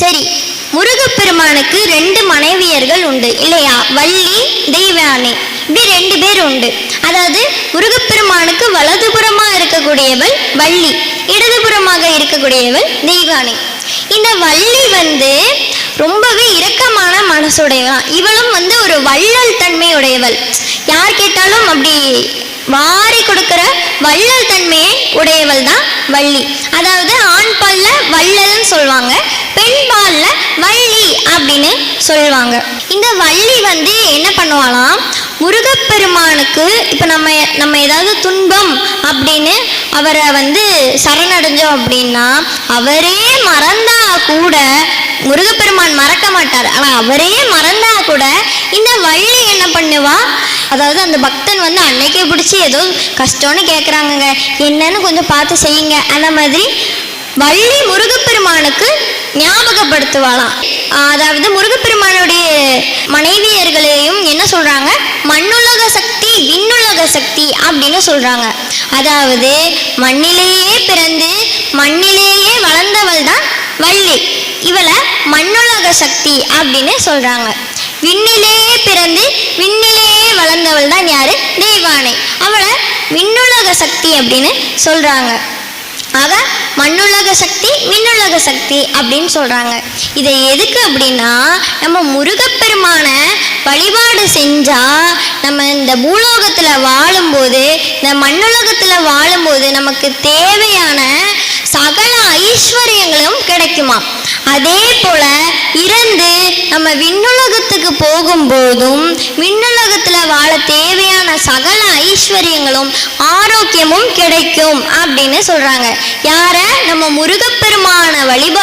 சரி, முருகப்பெருமானுக்கு 2 மனைவியர்கள் உண்டு இல்லையா? வள்ளி, தெய்வானை, இப்படி 2 பேர் உண்டு. அதாவது முருகப்பெருமானுக்கு வலதுபுறமா இருக்கக்கூடியவள் வள்ளி, இடதுபுறமாக இருக்கக்கூடியவள் தெய்வானை. இந்த வள்ளி ரொம்பவே இரக்கமான மனசுடையவள். இவளும் ஒரு வள்ளல் தன்மை உடையவள். யார் கேட்டாலும் அப்படி வாரி கொடுக்கிற வள்ளல் தன்மையை உடையவள் தான் வள்ளி. அதாவது ஆண் பால்ல வள்ளல்னு சொல்லுவாங்க, பெண் பால்ல வள்ளி அப்படின்னு சொல்லுவாங்க. இந்த வள்ளி என்ன பண்ணுவாளாம், முருகப்பெருமானுக்கு இப்போ நம்ம ஏதாவது துன்பம் அப்படின்னு அவரை சரணடைஞ்சோம் அப்படின்னா அவரே மறந்தா கூட, முருகப்பெருமான் மறக்க மாட்டார், ஆனால் அவரே மறந்தா கூட இந்த வள்ளி என்ன பண்ணுவா, அதாவது அந்த பக்தன் அன்னைக்கே பிடிச்சி ஏதோ கஷ்டம்னு கேட்குறாங்கங்க, என்னன்னு கொஞ்சம் பார்த்து செய்யுங்க, அந்த மாதிரி வள்ளி முருகப்பெருமானுக்கு ஞாபகப்படுத்துவாளாம். அதாவது முருகப்பெருமானுடைய மனைவியர்களையும் என்ன சொல்றாங்க, மண்ணுலக சக்தி விண்ணுலக சக்தி அப்படின்னு சொல்றாங்க. அதாவது மண்ணிலேயே பிறந்து மண்ணிலேயே வளர்ந்தவள் தான் வள்ளி. இவளை மண்ணுலக சக்தி அப்படின்னு சொல்றாங்க. விண்ணிலேயே பிறந்து விண்ணிலேயே வளர்ந்தவள் தான் யாரு, தெய்வானை. அவளை விண்ணுலக சக்தி அப்படின்னு சொல்றாங்க. ஆக மண்ணுலக சக்தி விண்ணுலக சக்தி அப்படின்னு சொல்றாங்க. இதை எதுக்கு அப்படின்னா, நம்ம முருகப்பெருமான வழிபாடு செஞ்சா நம்ம இந்த பூலோகத்துல வாழும்போது, இந்த மண்ணுலகத்துல வாழும்போது நமக்கு தேவையான சகல ஐஸ்வர்யங்களும் கிடைக்குமா. அதே போல இறந்து நம்ம விண்ணுலகத்துக்கு போகும்போதும் விண்ணுலகத்துல வாழ தேவையான சகல ஐஸ்வர்யங்களும் ஆரோக்கியமும் கிடைக்கும் அப்படின்னு சொல்றாங்க. யார, நம்ம முருகப்பெருமான வழிபாடு